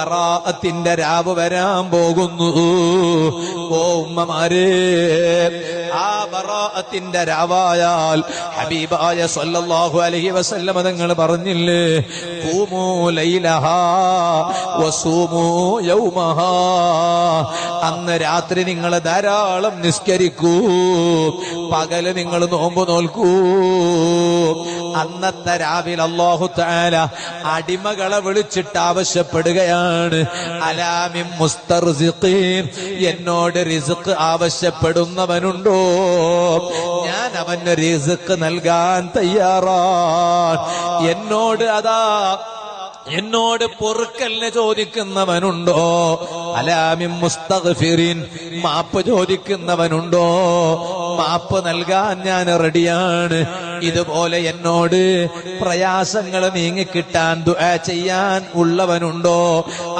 ബറാഅത്തിന്റെ രാവ് വരാൻ പോകുന്നു. ഓ ഉമ്മമാരെ, ആ ബറാഅത്തിന്റെ രാവായാൽ ഹബീബായ സ്വല്ലല്ലാഹു അലൈഹി വസല്ലം തങ്ങൾ പറഞ്ഞില്ലേ, ഖൂമൂ ലൈലഹാ വസൂമൂ യൗമഹാ. അന്ന് രാത്രി നിങ്ങൾ ധാരാളം നിസ്കരിക്കൂ, പകല് നിങ്ങൾ നോമ്പ് നോൽക്കൂ. അന്നത്തെ രാവിലെ അല്ലാഹു തആല അടിമകളെ വിളിച്ചിട്ട് ആവശ്യപ്പെടുകയാണ്, അലാമിൻ മുസ്തർസിഖീൻ, എന്നോട് റിസ്ക് ആവശ്യപ്പെടുന്നവനുണ്ടോ? ഞാൻ അവന് റിസ്ക് നൽകാൻ തയ്യാറാണ്. എന്നോട് പൊറുക്കലിന് ചോദിക്കുന്നവനുണ്ടോ? അലാമിൻ മുസ്തഗ്ഫിറിൻ, മാപ്പ് ചോദിക്കുന്നവനുണ്ടോ? മാപ്പ് നൽകാൻ ഞാൻ റെഡിയാണ്. ഇതുപോലെ എന്നോട് പ്രയാസങ്ങൾ നീങ്ങിക്കിട്ടാൻ ദുആ ചെയ്യാൻ ഉള്ളവനുണ്ടോ?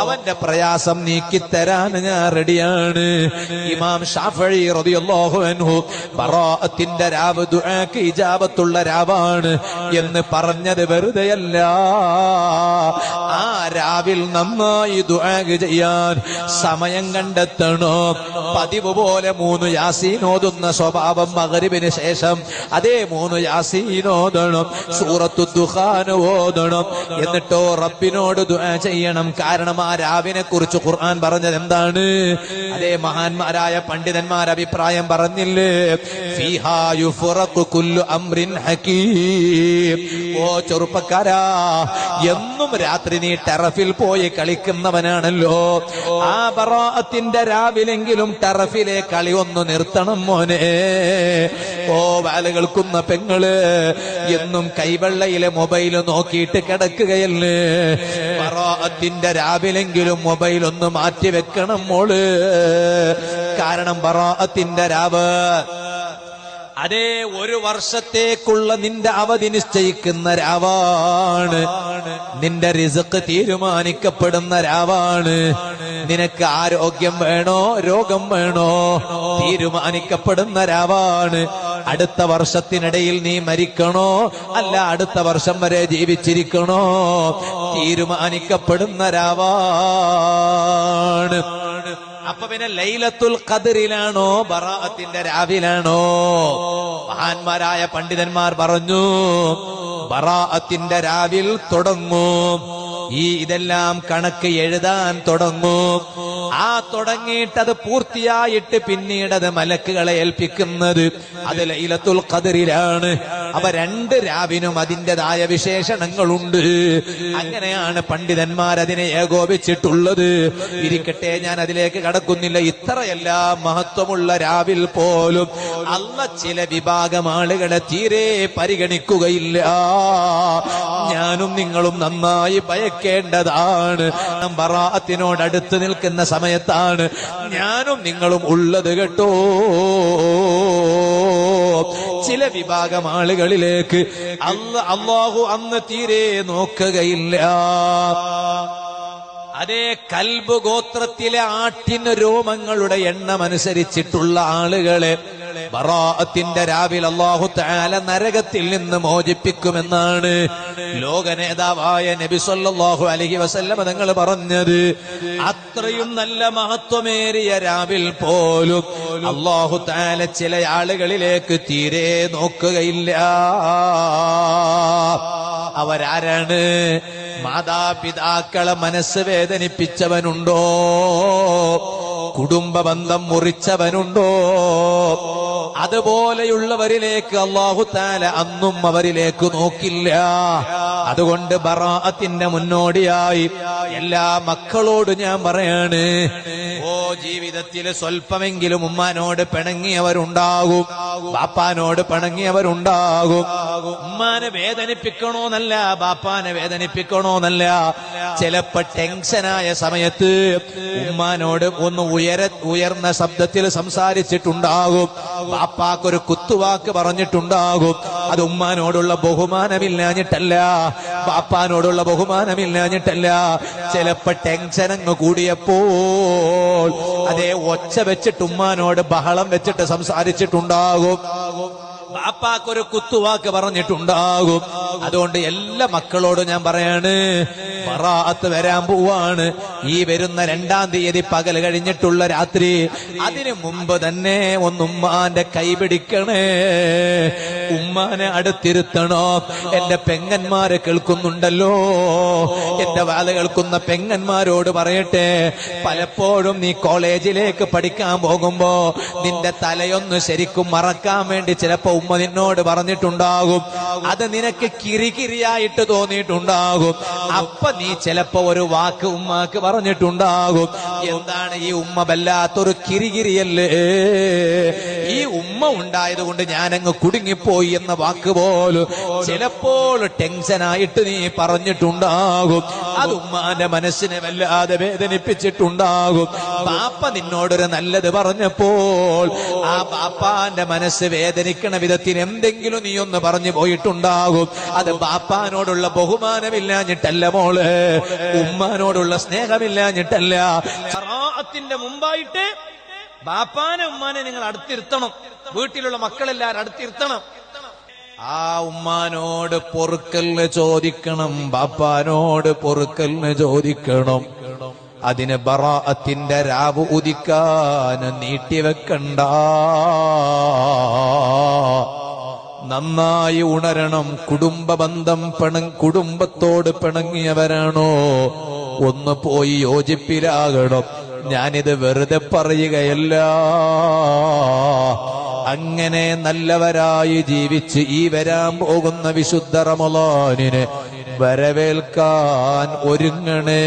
അവന്റെ പ്രയാസം നീക്കിത്തരാൻ ഞാൻ റെഡിയാണ്. ഇമാം ശാഫഈ റളിയല്ലാഹു അൻഹു ബറാഅത്തിന്റെ രാവ് ദുആക്ക് ഇജാബത്തുള്ള രാവാണ് എന്ന് പറഞ്ഞത് വെറുതെയല്ല. ആ രാവിൽ നന്നായി ദുആ ചെയ്യാൻ സമയം കണ്ടെത്തണോ? പതിവ് പോലെ 3 യാസീൻ ഓതുന്ന സ്വഭാവം മഗ്രിബിന് ശേഷം അതേ 3 യാസീൻ ഓതണം, സൂറത്തു ദുഖാൻ ഓതണം. എന്നിട്ടോ റബ്ബിനോട് ദുആ ചെയ്യണം. കാരണം ആ രാവിനെ കുറിച്ച് ഖുർആൻ പറഞ്ഞത് എന്താണ്? അതേ മഹാന്മാരായ പണ്ഡിതന്മാർ അഭിപ്രായം പറഞ്ഞില്ലേ, ഫീഹാ യുഫറഖു കുല്ലു അംറിൻ ഹകീം. ഓ ചെറുപ്പക്കാരാ, എന്നും രാത്രി നീ ടെറഫിൽ പോയി കളിക്കുന്നവനാണല്ലോ, ആ ബറാഅത്തിന്റെ രാവിലെങ്കിലും ടെറഫിലെ കളി ഒന്ന് നിർത്തണം മോനെ. ഓ വാല് കേൾക്കുന്ന പെങ്ങള്, എന്നും കൈവെള്ളയിലെ മൊബൈൽ നോക്കിയിട്ട് കിടക്കുകയല്ലേ? ബറാഅത്തിന്റെ രാവിലെങ്കിലും മൊബൈൽ ഒന്ന് മാറ്റി വെക്കണം മോള്. കാരണം ബറാഅത്തിന്റെ രാവ് അതേ 1 വർഷത്തേക്കുള്ള നിന്റെ അവധി നിശ്ചയിക്കുന്ന രാവാണ്. നിന്റെ റിസ്ക് തീരുമാനിക്കപ്പെടുന്ന രാവാണ്. നിനക്ക് ആരോഗ്യം വേണോ രോഗം വേണോ തീരുമാനിക്കപ്പെടുന്ന രാവാണ്. അടുത്ത വർഷത്തിനിടയിൽ നീ മരിക്കണോ അല്ല അടുത്ത വർഷം വരെ ജീവിച്ചിരിക്കണോ തീരുമാനിക്കപ്പെടുന്ന രാവാണ്. അപ്പൊ പിന്നെ ലൈലത്തുൽ ഖദ്റിലാണോ ബറാഅത്തിന്റെ രാവിലാണോ? മഹാന്മാരായ പണ്ഡിതന്മാർ പറഞ്ഞു, ബറാഅത്തിന്റെ രാവിൽ തുടങ്ങും. ഇതെല്ലാം കണക്ക് എഴുതാൻ തുടങ്ങും. ആ തുടങ്ങിയിട്ടത് പൂർത്തിയായിട്ട് പിന്നീട് അത് മലക്കുകളെ ഏൽപ്പിക്കുന്നത് അത് ലൈലത്തുൽ ഖദ്റിലാണ്. അപ്പൊ 2 രാവിനും അതിൻ്റെതായ വിശേഷണങ്ങളുണ്ട്. അങ്ങനെയാണ് പണ്ഡിതന്മാർ അതിനെ ഏകോപിച്ചിട്ടുള്ളത്. ഇരിക്കട്ടെ, ഞാൻ അതിലേക്ക് കടക്കുന്നില്ല. ഇത്രയെല്ലാം മഹത്വമുള്ള രാവിൽ പോലും അല്ലാഹ് ചില വിഭാഗം ആളുകളെ തീരെ പരിഗണിക്കുകയില്ല. ഞാനും നിങ്ങളും നന്നായി ഭയക്കേണ്ടതാണ്. ബറാഅത്തിനോട് അടുത്ത് നിൽക്കുന്ന സമയത്താണ് ഞാനും നിങ്ങളും ഉള്ളത് കേട്ടോ. ചില വിഭാഗം ആളുകളിലേക്ക് അല്ലാഹു അന്ന് തീരെ നോക്കുകയില്ല. അതേ കൽബ് ഗോത്രത്തിലെ ആട്ടിന് രോമങ്ങളുടെ എണ്ണം അനുസരിച്ചിട്ടുള്ള ആളുകളെ ബറാഅത്തിന്റെ രാവിൽ അല്ലാഹു തആല നരകത്തിൽ നിന്ന് മോചിപ്പിക്കുമെന്നാണ് ലോക നേതാവായ നബി സല്ലല്ലാഹു അലൈഹി വസല്ലം തങ്ങൾ പറഞ്ഞത്. അത്രയും നല്ല മഹത്വമേറിയ രാവിൽ പോലും അല്ലാഹു തആല ചില ആളുകളിലേക്ക് തീരെ നോക്കുകയില്ല. അവരാരാണ്? മാതാപിതാക്കളെ മനസ്സ് വേദനിപ്പിച്ചവനുണ്ടോ? കുടുംബ ബന്ധം മുറിച്ചവനുണ്ടോ? അതുപോലെയുള്ളവരിലേക്ക് അല്ലാഹു തആല അന്നും അവരിലേക്ക് നോക്കില്ല. അതുകൊണ്ട് ബറാഅത്തിന്റെ മുന്നോടിയായി എല്ലാ മക്കളോട് ഞാൻ പറയാണ്, ഓ ജീവിതത്തിൽ സ്വല്പമെങ്കിലും ഉമ്മാനോട് പിണങ്ങിയവരുണ്ടാകും, ബാപ്പാനോട് പിണങ്ങിയവരുണ്ടാകും. ഉമ്മാനെ വേദനിപ്പിക്കണോന്നല്ല, ബാപ്പാനെ വേദനിപ്പിക്കണോന്നല്ല. ചിലപ്പോ ടെൻഷനായ സമയത്ത് ഉമ്മാനോട് ഒന്ന് ഉയർന്ന ശബ്ദത്തിൽ സംസാരിച്ചിട്ടുണ്ടാകും, ബാപ്പാക്കൊരു കുത്തുവാക്ക് പറഞ്ഞിട്ടുണ്ടാകും. അത് ഉമ്മാനോടുള്ള ബഹുമാനമില്ലാഞ്ഞിട്ടല്ല, ബാപ്പാനോടുള്ള ബഹുമാനമില്ലാഞ്ഞിട്ടല്ല. ചിലപ്പോ ടെൻഷൻ അങ്ങ് കൂടിയപ്പോൾ അതേ ഒച്ച വെച്ചിട്ട് ഉമ്മാനോട് ബഹളം വെച്ചിട്ട് സംസാരിച്ചിട്ടുണ്ടാകും. ബാപ്പാക്കൊരു കുത്തുവാക്ക് പറഞ്ഞിട്ടുണ്ടാകും. അതുകൊണ്ട് എല്ലാ മക്കളോടും ഞാൻ പറയാണ്, ബറാഅത്ത് വരാൻ പോവാണ്. ഈ വരുന്ന 2-ാം തീയതി പകൽ കഴിഞ്ഞിട്ടുള്ള രാത്രി. അതിനു മുമ്പ് തന്നെ ഉമ്മാന്റെ കൈ പിടിക്കണേ, ഉമ്മാനെ അടുത്തിരുത്തണോ. എന്റെ പെങ്ങന്മാരെ കേൾക്കുന്നുണ്ടല്ലോ, എന്റെ വാല കേൾക്കുന്ന പെങ്ങന്മാരോട് പറയട്ടെ, പലപ്പോഴും നീ കോളേജിലേക്ക് പഠിക്കാൻ പോകുമ്പോ നിന്റെ തലയൊന്ന് ശരിക്കും മറക്കാൻ വേണ്ടി ചിലപ്പോ ഉമ്മ നിന്നോട് പറഞ്ഞിട്ടുണ്ടാകും. അത് നിനക്ക് കിരികിരിയായിട്ട് തോന്നിയിട്ടുണ്ടാകും. അപ്പൊ നീ ചിലപ്പോ ഒരു വാക്ക് ഉമ്മാക്ക് പറഞ്ഞിട്ടുണ്ടാകും. എന്താണ് ഈ ഉമ്മ വല്ലാത്തൊരു കിരികിരിയല്ലേ, ഈ ഉമ്മ ഉണ്ടായത് കൊണ്ട് ഞാനങ്ങ് കുടുങ്ങിപ്പോയി എന്ന വാക്ക് പോലും ചിലപ്പോൾ ടെൻഷനായിട്ട് നീ പറഞ്ഞിട്ടുണ്ടാകും. അത് ഉമ്മാന്റെ മനസ്സിനെ വല്ലാതെ വേദനിപ്പിച്ചിട്ടുണ്ടാകും. ബാപ്പ നിന്നോടൊരു നല്ലത് പറഞ്ഞപ്പോൾ ആ ബാപ്പാന്റെ മനസ്സ് വേദനിക്കണ വിധത്തിന് എന്തെങ്കിലും നീ ഒന്ന് പറഞ്ഞു പോയിട്ടുണ്ടാകും. അത് ബാപ്പാനോടുള്ള ബഹുമാനമില്ലാഞ്ഞിട്ടല്ല മോള്, ഉമ്മാനോടുള്ള സ്നേഹമില്ലാഞ്ഞിട്ടല്ല. ഖറാഅത്തിന്റെ മുമ്പായിട്ട് ബാപ്പാനെ ഉമ്മാനെ നിങ്ങൾ അടുത്തിരുത്തണം. വീട്ടിലുള്ള മക്കളെല്ലാരും അടുത്തിരുത്തണം. ആ ഉമ്മാനോട് പൊറുക്കലിന് ചോദിക്കണം, ബാപ്പാനോട് പൊറുക്കലിന് ചോദിക്കണം. അതിന് ബറാഅത്തിന്റെ രാവ് ഉദിക്കാൻ നീട്ടിവെക്കണ്ട, നന്നായി ഉണരണം. കുടുംബ ബന്ധം കുടുംബത്തോട് പിണങ്ങിയവരാണോ ഒന്ന് പോയി യോജിപ്പിലാകണം. ഞാനിത് വെറുതെ പറയുകയല്ല. അങ്ങനെ നല്ലവരായി ജീവിച്ച് ഈ വരാൻ പോകുന്ന വിശുദ്ധ റമളാനിനെ വരവേൽക്കാൻ ഒരുങ്ങണേ.